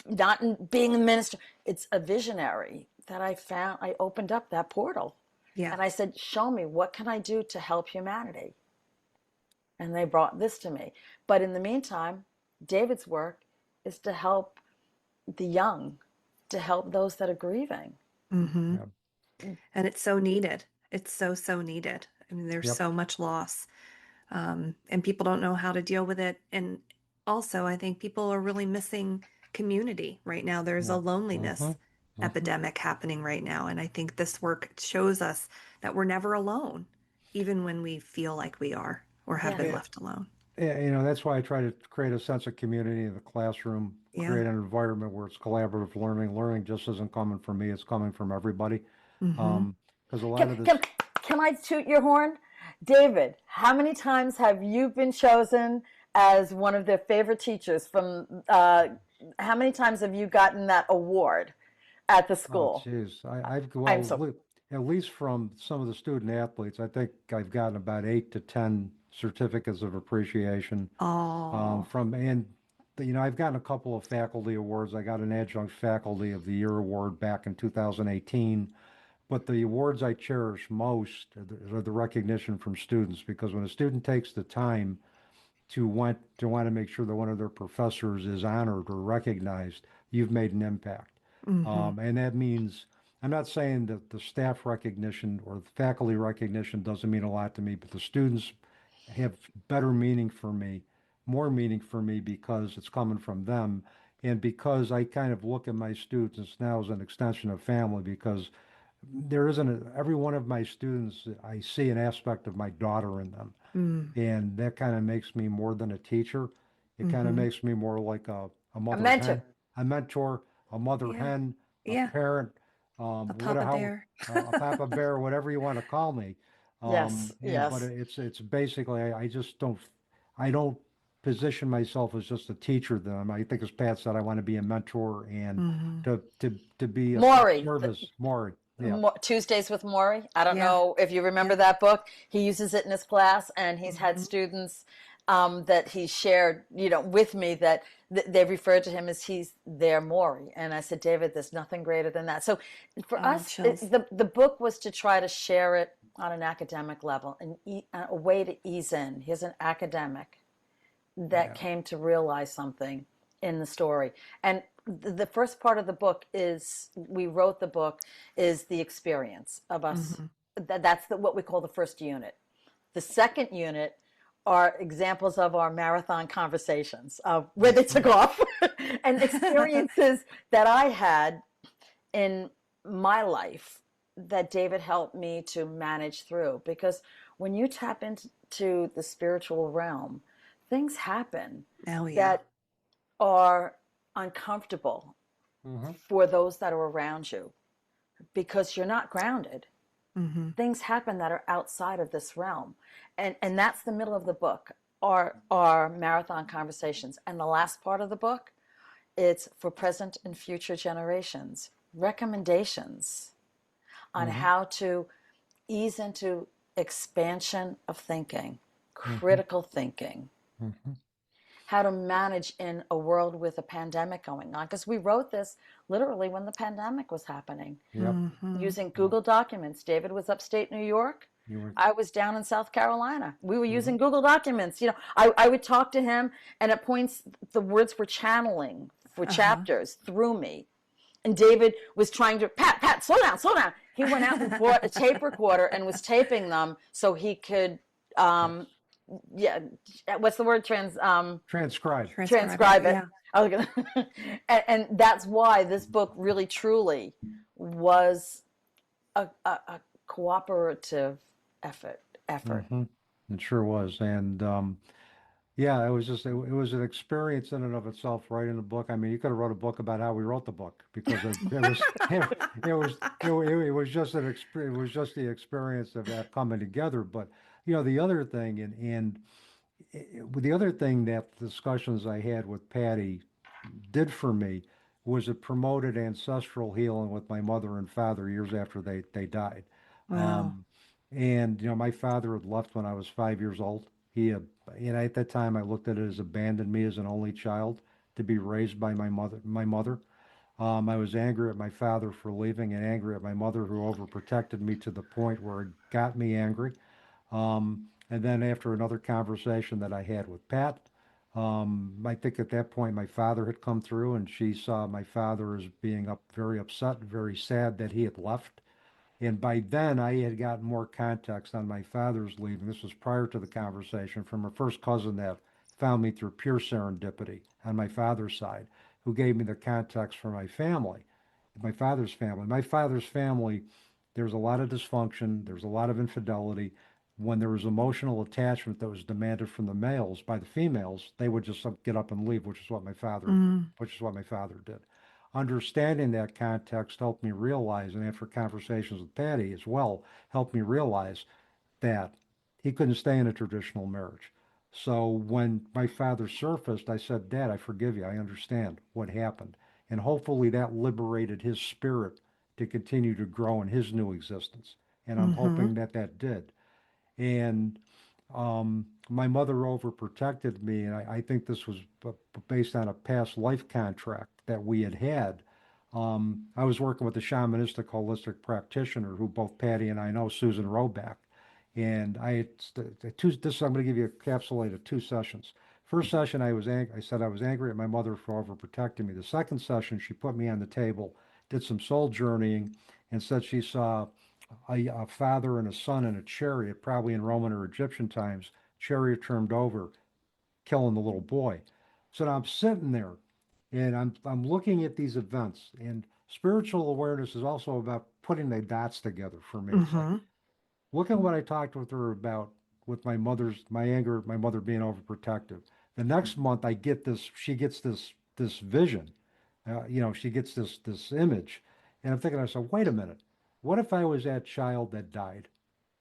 not being a minister. It's a visionary that I found. I opened up that portal, and I said, show me, what can I do to help humanity? And they brought this to me. But in the meantime, David's work is to help the young, to help those that are grieving. And it's so needed. It's so needed. I mean, there's so much loss, and people don't know how to deal with it. And also, I think people are really missing community right now. There's a loneliness epidemic happening right now. And I think this work shows us that we're never alone. even when we feel like we are or have been Yes. left alone. Yeah, that's why I try to create a sense of community in the classroom, Yeah. create an environment where it's collaborative learning. Learning just isn't coming from me, it's coming from everybody. Mm-hmm. Because a lot Can, of this, can, can I toot your horn? David, how many times have you been chosen as one of their favorite teachers from, how many times have you gotten that award at the oh, school? geez, I'm so, at least from some of the student athletes, I think I've gotten about 8 to 10 certificates of appreciation. Oh, And I've gotten a couple of faculty awards. I got an Adjunct Faculty of the Year award back in 2018. But the awards I cherish most are the recognition from students, because when a student takes the time to want to make sure that one of their professors is honored or recognized, you've made an impact. mm-hmm. And that means, I'm not saying that the staff recognition or the faculty recognition doesn't mean a lot to me, but the students have better meaning for me, more meaning for me, because it's coming from them. And because I kind of look at my students now as an extension of family, because there isn't every one of my students, I see an aspect of my daughter in them. Mm, And that kind of makes me more than a teacher. It kind of mm-hmm. makes me more like a a mother mentor. hen, a mentor, a mother Yeah. hen, a Yeah. parent, A what Papa how Bear. a papa bear, whatever you want to call me. Yes, But yes. it's basically, I don't position myself as just a teacher. Then I think, as Pat said, I want to be a mentor and Mm-hmm. to be of Maury, service more. Yeah. Tuesdays with Maury. I don't Yeah. know if you remember Yeah. that book. He uses it in his class, and he's had Mm-hmm. students that he shared, with me, that they referred to him as he's their Maury. And I said, David, there's nothing greater than that. So for Oh, us, chills. the book was to try to share it on an academic level and a way to ease in. Here's an academic that Yeah. came to realize something in the story. And the first part of the book is, we wrote the book, is the experience of us. Mm-hmm. That's what we call the first unit. The second unit are examples of our marathon conversations of where they took off and experiences that I had in my life that David helped me to manage through. Because when you tap into the spiritual realm, things happen Oh, yeah. that are uncomfortable Hmm. for those that are around you, because you're not grounded. Mm-hmm. Things happen that are outside of this realm. And that's the middle of the book, are marathon conversations. And the last part of the book, it's for present and future generations, recommendations on Hmm. how to ease into expansion of thinking, Hmm. critical thinking, Hmm. how to manage in a world with a pandemic going on. Because we wrote this literally when the pandemic was happening, Yep. Mm-hmm. using Google Documents. David was upstate New York. You were. I was down in South Carolina. We were Mhm. using Google Documents. I would talk to him, and at points, the words were channeling for chapters through me. And David was trying to, Pat, slow down, slow down. He went out and bought a tape recorder and was taping them so he could, yeah, what's the word? Transcribe. Transcribe it. Yeah. I was gonna, and that's why this book really truly was a cooperative effort. Hmm. It sure was. And yeah, it was an experience in and of itself, writing the book. I mean, you could have wrote a book about how we wrote the book, because it was it was just it was just the experience of that coming together. But the other thing, the other thing that the discussions I had with Patty did for me was it promoted ancestral healing with my mother and father years after they died. Wow. Um, and my father had left when I was 5 years old. He had, at that time I looked at it as abandoned me as an only child to be raised by my mother. I was angry at my father for leaving, and angry at my mother, who overprotected me to the point where it got me angry. And then after another conversation that I had with Pat, I think at that point my father had come through, and she saw my father as being very upset, very sad that he had left. And by then I had gotten more context on my father's leaving. This was prior to the conversation, from a first cousin that found me through pure serendipity on my father's side, who gave me the context for my family, my father's family. My father's family, there's a lot of dysfunction, there's a lot of infidelity. when there was emotional attachment that was demanded from the males by the females, they would just get up and leave, which is what my father did. Understanding that context helped me realize, and after conversations with Patty as well, helped me realize that he couldn't stay in a traditional marriage. So when my father surfaced, I said, Dad, I forgive you. I understand what happened. And hopefully that liberated his spirit to continue to grow in his new existence. And I'm hoping that that did. And my mother overprotected me, and I think this was based on a past life contract that we had had. I was working with a shamanistic holistic practitioner who both Patty and I know, Susan Roback. And I had I'm going to give you a capsulate of 2 sessions. First session, I said I was angry at my mother for overprotecting me. The second session, she put me on the table, did some soul journeying, and said she saw a father and a son in a chariot, probably in Roman or Egyptian times, chariot turned over, killing the little boy. So now I'm sitting there and I'm looking at these events, and spiritual awareness is also about putting the dots together for me. It's like, look at what I talked with her about with my anger, my mother being overprotective. The next month she gets this vision, she gets this image, and I'm thinking to myself, wait a minute, what if I was that child that died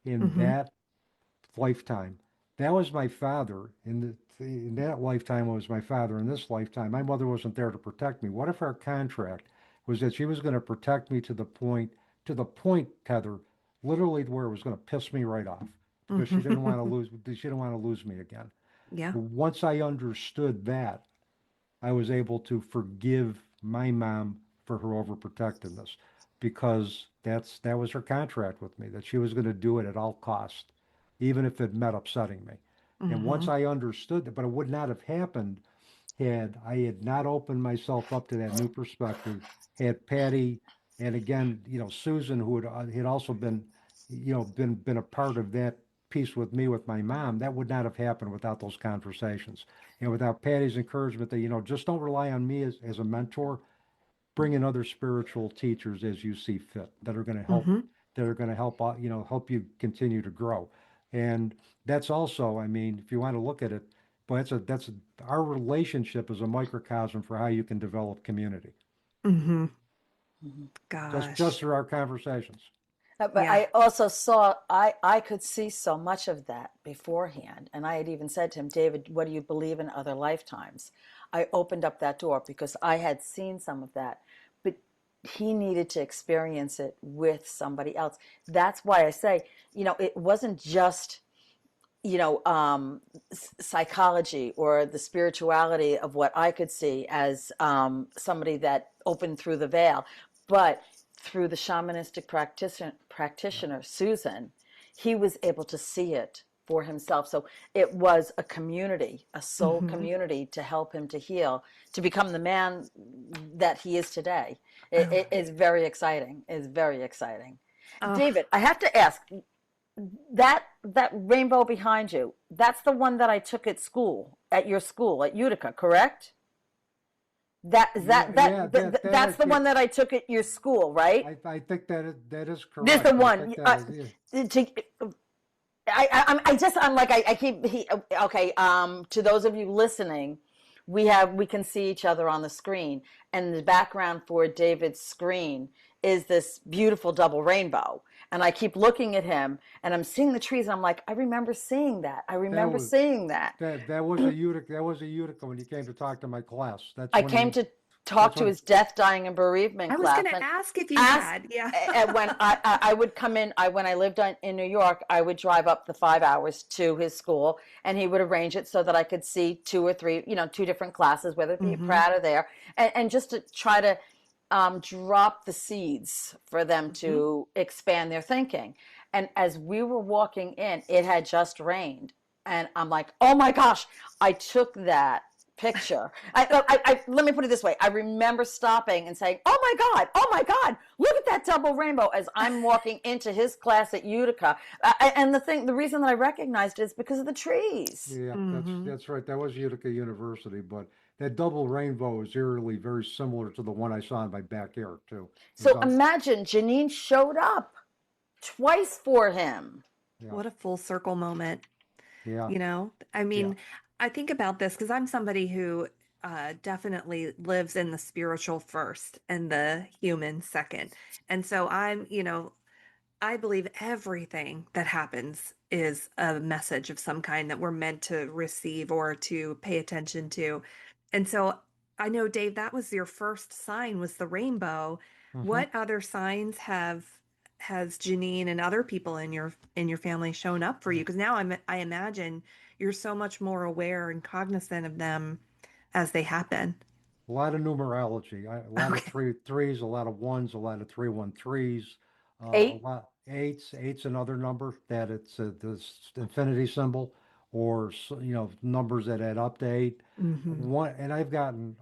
in that lifetime? That was my father in that lifetime. It was my father in this lifetime. My mother wasn't there to protect me. What if our contract was that she was going to protect me to the point, Heather, literally where it was going to piss me right off because she didn't want to lose me again. Yeah. Once I understood that, I was able to forgive my mom for her overprotectiveness, because that was her contract with me, that she was going to do it at all costs, even if it meant upsetting me. And once I understood that, but it would not have happened had I had not opened myself up to that new perspective, had Patty and again, Susan, who had also been, been a part of that piece with me, with my mom, that would not have happened without those conversations. And without Patty's encouragement that, just don't rely on me as a mentor, bring in other spiritual teachers as you see fit that are going to help, help you continue to grow. And that's also, I mean, if you want to look at it, but that's our relationship is a microcosm for how you can develop community. Gosh. Just through our conversations. But Yeah. I also saw, I could see so much of that beforehand. And I had even said to him, David, what do you believe in other lifetimes? I opened up that door because I had seen some of that. But he needed to experience it with somebody else. That's why I say, it wasn't just, psychology or the spirituality of what I could see as somebody that opened through the veil, but through the shamanistic practitioner, Susan, he was able to see it for himself. So it was a community, a soul community to help him to heal, to become the man that he is today. It is very exciting. It's very exciting. David, I have to ask, that rainbow behind you, that's the one that I took at your school at Utica, correct? That's the one that I took at your school, right? I think that is correct. This is the one. To those of you listening, we can see each other on the screen, and the background for David's screen is this beautiful double rainbow. And I keep looking at him, and I'm seeing the trees, and I'm like, I remember seeing that. Seeing that. That was a Utica. That was a Utica when you came to talk to my class. I came to talk to his death, dying, and bereavement class. I was going to ask if you had. Yeah. And when I would come in, when I lived in New York, I would drive up the 5 hours to his school, and he would arrange it so that I could see 2 or 3, 2 different classes, whether it be Pratt or there, and just to try to drop the seeds for them to expand their thinking. And as we were walking in, it had just rained. And I'm like, oh my gosh, I took that picture. Let me put it this way. I remember stopping and saying, oh my God, look at that double rainbow as I'm walking into his class at Utica. And the reason that I recognized it is because of the trees. Yeah, that's right. That was Utica University, but that double rainbow is eerily very similar to the one I saw in my backyard too. So imagine Jeannine showed up twice for him. Yeah. What a full circle moment. Yeah. You know, I Yeah. mean, I think about this because I'm somebody who definitely lives in the spiritual first and the human second. And so I believe everything that happens is a message of some kind that we're meant to receive or to pay attention to. And so I know, Dave, that was your first sign was the rainbow. Hmm. What other signs have has Jeannine and other people in your family shown up for you? Because now I imagine you're so much more aware and cognizant of them as they happen. A lot of numerology, a lot of Okay. threes, a lot of ones, a lot of 313s, a Eight. lot eights. Eight's another number that it's this infinity symbol, or numbers that add up to eight. Hmm. One, and I've gotten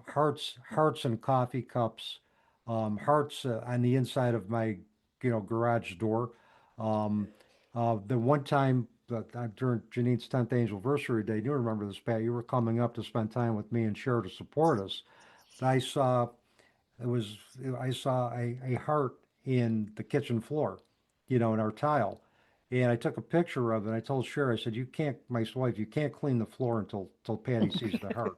hearts and coffee cups, hearts on the inside of my garage door. Um, the one time that during Jeannine's 10th anniversary day, you remember this, Pat? You were coming up to spend time with me and share to support us. I saw it was I saw a heart in the kitchen floor, in our tile. And I took a picture of it. I told Sherry, I said, "You can't, my wife, you can't clean the floor until Patty sees the heart."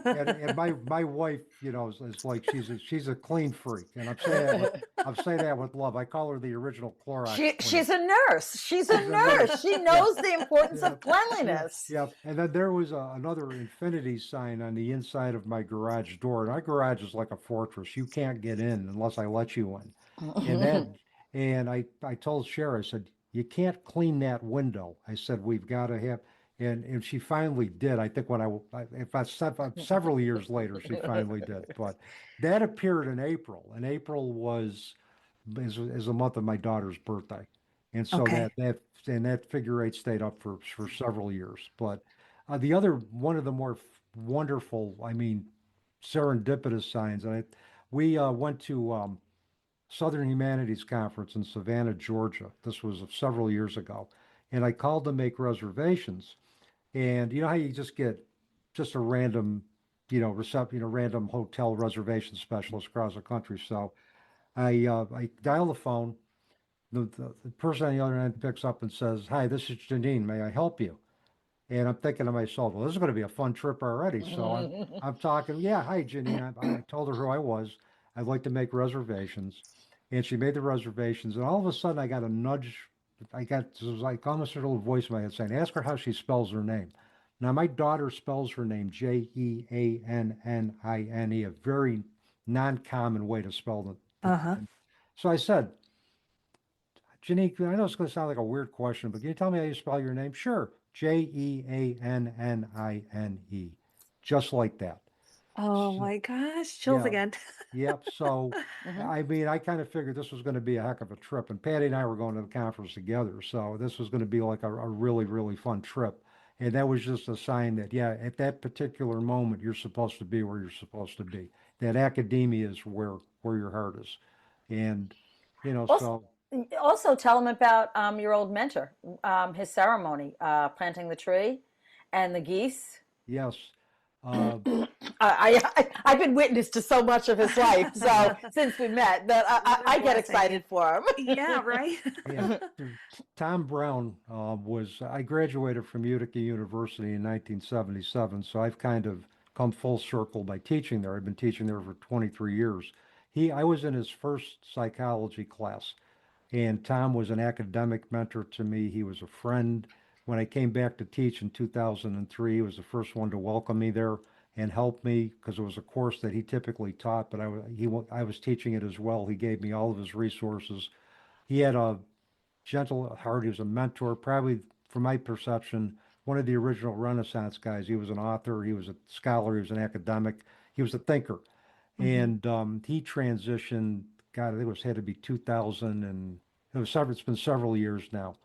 And my wife, is like she's a clean freak, and I'm saying that with love. I call her the original Clorox queen. She's a nurse. She's a She's a nurse. nurse. She Yeah, knows the importance yeah, of yeah, cleanliness. yeah. And then there was another infinity sign on the inside of my garage door. And our garage is like a fortress. You can't get in unless I let you in. And that, and I told Cher, I said, you can't clean that window. I said, we've got to have, and she finally did. I think when if I several years later, she finally did. But that appeared in April, and April is the month of my daughter's birthday, and so Okay. that figure eight stayed up for several years. But the other one of the more wonderful, I mean, serendipitous signs, we went to Southern Humanities Conference in Savannah, Georgia. This was several years ago, and I called to make reservations. And you know how you just get just a random, random hotel reservation specialist across the country. So I dial the phone. The person on the other end picks up and says, "Hi, this is Jeannine. May I help you?" And I'm thinking to myself, well, this is going to be a fun trip already. So I'm talking, yeah, hi, Jeannine. I told her who I was. I'd like to make reservations. And she made the reservations. And all of a sudden, I got a nudge. It was like almost a little voice in my head saying, ask her how she spells her name. Now, my daughter spells her name Jeannine, a very non-common way to spell it. Uh-huh. So I said, Jeannine, I know it's going to sound like a weird question, but can you tell me how you spell your name? Sure. Jeannine. Just like that. Oh So, my gosh, chills yeah. again. Yep. So, Mhm. I mean, I kind of figured this was going to be a heck of a trip. And Patty and I were going to the conference together. So, this was going to be like a really, really fun trip. And that was just a sign that, yeah, at that particular moment, you're supposed to be where you're supposed to be. That academia is where your heart is. And, Also, so also tell him about your old mentor, his ceremony, planting the tree, and the geese. yes. Uh, I've been witness to so much of his life, so since we met, that What a I get blessing. excited for Yeah, right. Yeah, Tom Brown I graduated from Utica University in 1977, so I've kind of come full circle by teaching there. I've been teaching there for 23 years. I was in his first psychology class, and Tom was an academic mentor to me. He was a friend. When I came back to teach in 2003, he was the first one to welcome me there and help me because it was a course that he typically taught, but I was teaching it as well. He gave me all of his resources. He had a gentle at heart. He was a mentor, probably from my perception, one of the original Renaissance guys. He was an author, he was a scholar, he was an academic, he was a thinker. Hmm. And he transitioned, God, I think it was had to be 2000, and it's been several years now.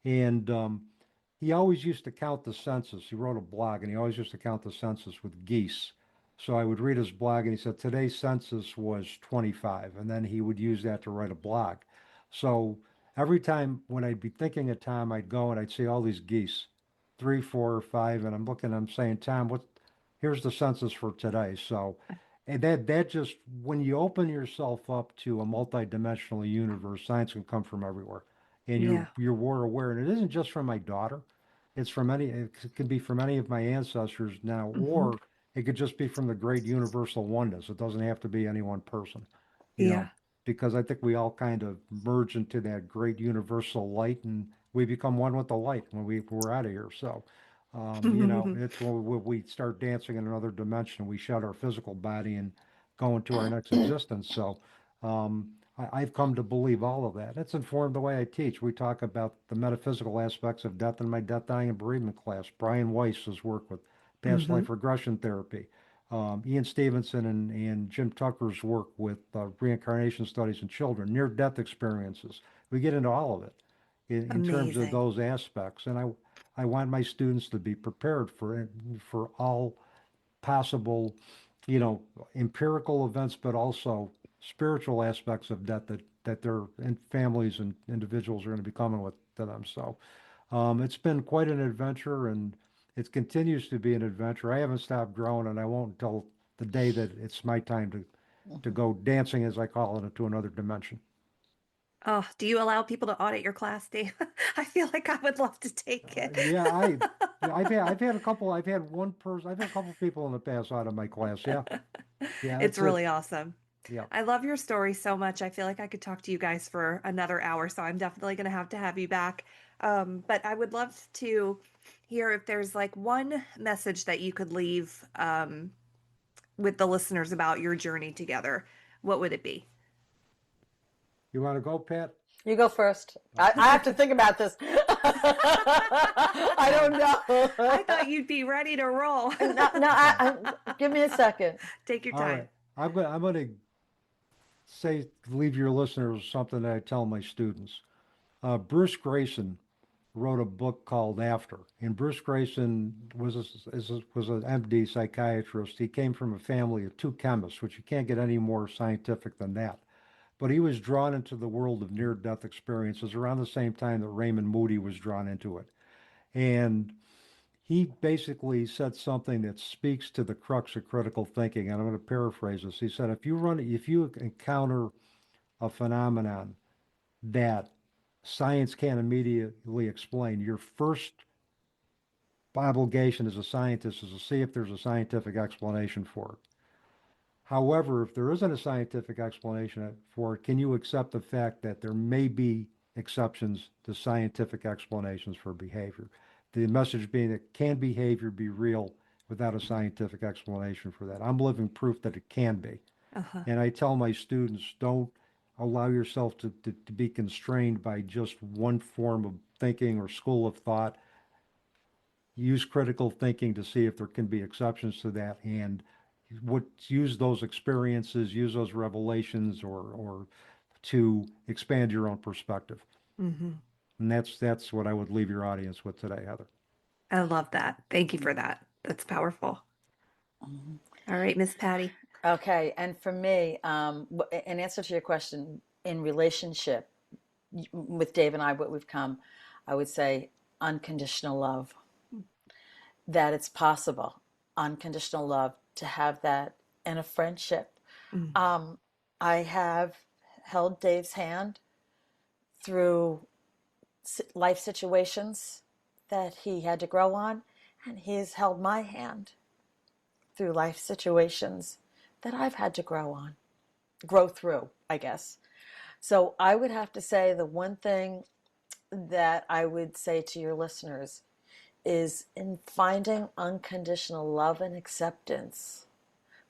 And he always used to count the census. He wrote a blog, and he always used to count the census with geese. So I would read his blog, and he said today's census was 25, and then he would use that to write a blog. So every time when I'd be thinking of Tom, I'd go and I'd see all these geese, three, four, or five, and I'm saying, Tom, here's the census for today. So, and that just when you open yourself up to a multidimensional universe, science can come from everywhere. and Yeah. you're more aware. And it isn't just from my daughter; it's from any. It could be from any of my ancestors now, Hmm. or it could just be from the great universal oneness. It doesn't have to be any one person, you know, Yeah. because I think we all kind of merge into that great universal light, and we become one with the light when we're out of here. So. It's when we start dancing in another dimension, we shed our physical body and go into our next existence. So, I've come to believe all of that. It's informed the way I teach. We talk about the metaphysical aspects of death in my death, dying, and bereavement class. Brian Weiss's work with past Hmm. life regression therapy. Ian Stevenson and Jim Tucker's work with reincarnation studies in children, near-death experiences. We get into all of it in terms of Amazing. those aspects. And I want my students to be prepared for all possible, you know, empirical events, but also spiritual aspects of death that their families and individuals are going to be coming with to them. So it's been quite an adventure, and it continues to be an adventure. I haven't stopped growing, and I won't until the day that it's my time to go dancing, as I call it, into another dimension. Oh, do you allow people to audit your class, Dave? I feel like I would love to take it. Yeah, I've had a couple. I've had one person. I've had a couple people in the past out of my class. Yeah, yeah, It's it's really awesome. yeah. I love your story so much. I feel like I could talk to you guys for another hour, so I'm definitely going to have you back. But I would love to hear if there's like one message that you could leave with the listeners about your journey together. What would it be? You want to go, Pat? You go first. I have to think about this. I don't I know. thought you'd be ready to roll. Give me a second. Take your All right. time. I'm gonna say leave your listeners something that I tell my students. Bruce Grayson wrote a book called After, and Bruce Grayson was an MD psychiatrist. He came from a family of two chemists, which you can't get any more scientific than that. But he was drawn into the world of near-death experiences around the same time that Raymond Moody was drawn into it. And he basically said something that speaks to the crux of critical thinking. And I'm going to paraphrase this. He said, if you encounter a phenomenon that science can't immediately explain, your first obligation as a scientist is to see if there's a scientific explanation for it. However, if there isn't a scientific explanation for it, can you accept the fact that there may be exceptions to scientific explanations for behavior? The message being that can behavior be real without a scientific explanation for that? I'm living proof that it can be. Uh-huh. And I tell my students, don't allow yourself to be constrained by just one form of thinking or school of thought. Use critical thinking to see if there can be exceptions to that, and what use those experiences, use those revelations, or to expand your own perspective. Hmm. And that's what I would leave your audience with today, Heather. I love that. Thank you for that. That's powerful. All right, Miss Patty. Okay, and for me, in answer to your question, in relationship with Dave and I, what we've come, I would say unconditional love. That it's possible, unconditional love, to have that in a friendship. Mm. Um, I have held Dave's hand through life situations that he had to grow on, and he's held my hand through life situations that I've had to grow through, I guess. So I would have to say the one thing that I would say to your listeners is in finding unconditional love and acceptance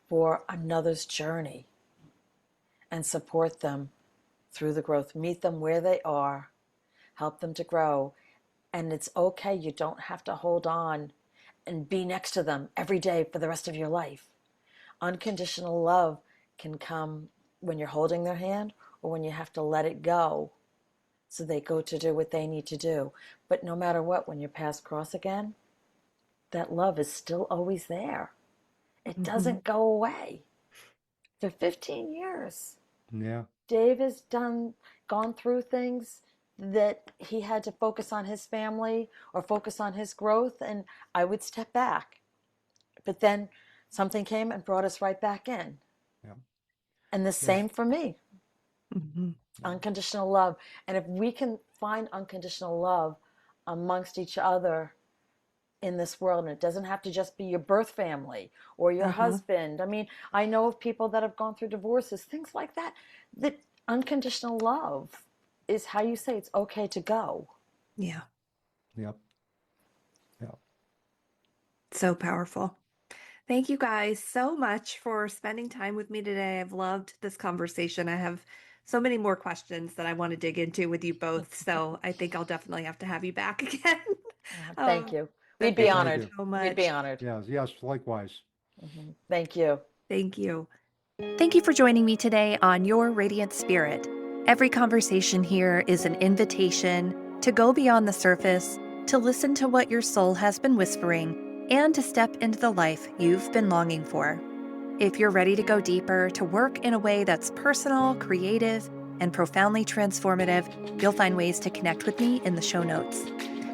for another's journey and support them through the growth. Meet them where they are, help them to grow. And it's okay. You don't have to hold on and be next to them every day for the rest of your life. Unconditional love can come when you're holding their hand or when you have to let it go so they go to do what they need to do. But no matter what, when your paths cross again, that love is still always there. It doesn't go away. For 15 years, Yeah. Dave has gone through things that he had to focus on his family or focus on his growth, and I would step back. But then something came and brought us right back in. Yeah. And the Yeah. same for me. Hmm. Unconditional love. And if we can find unconditional love amongst each other in this world. And it doesn't have to just be your birth family or your husband. I mean, I know of people that have gone through divorces, things like that. That unconditional love is how you say it's okay to go. Yeah. Yep. Yep. So powerful. Thank you guys so much for spending time with me today. I've loved this conversation. I have so many more questions that I want to dig into with you both. So I think I'll definitely have to have you back again. Thank you. But We'd be thank you honored. so much. We'd be honored. Yes, likewise. Thank you. Thank you. Thank you for joining me today on Your Radiant Spirit. Every conversation here is an invitation to go beyond the surface, to listen to what your soul has been whispering, and to step into the life you've been longing for. If you're ready to go deeper, to work in a way that's personal, creative, and profoundly transformative, you'll find ways to connect with me in the show notes.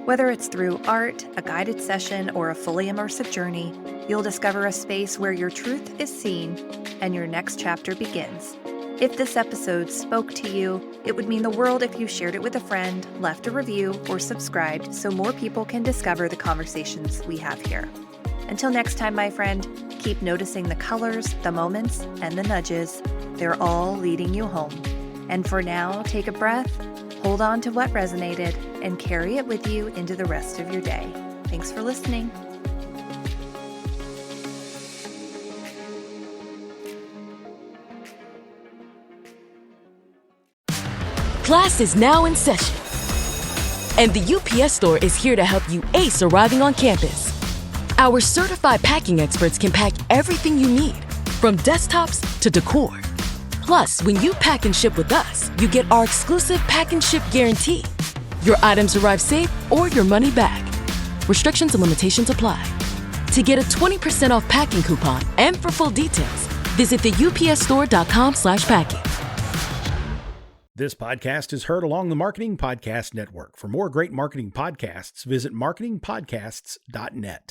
Whether it's through art, a guided session, or a fully immersive journey, you'll discover a space where your truth is seen and your next chapter begins. If this episode spoke to you, it would mean the world if you shared it with a friend, left a review, or subscribed so more people can discover the conversations we have here. Until next time, my friend, keep noticing the colors, the moments, and the nudges. They're all leading you home. And for now, take a breath, hold on to what resonated, and carry it with you into the rest of your day. Thanks for listening. Class is now in session, and the UPS Store is here to help you ace arriving on campus. Our certified packing experts can pack everything you need, from desktops to decor. Plus, when you pack and ship with us, you get our exclusive pack and ship guarantee. Your items arrive safe or your money back. Restrictions and limitations apply. To get a 20% off packing coupon and for full details, visit theupsstore.com/packing. This podcast is heard along the Marketing Podcast Network. For more great marketing podcasts, visit marketingpodcasts.net.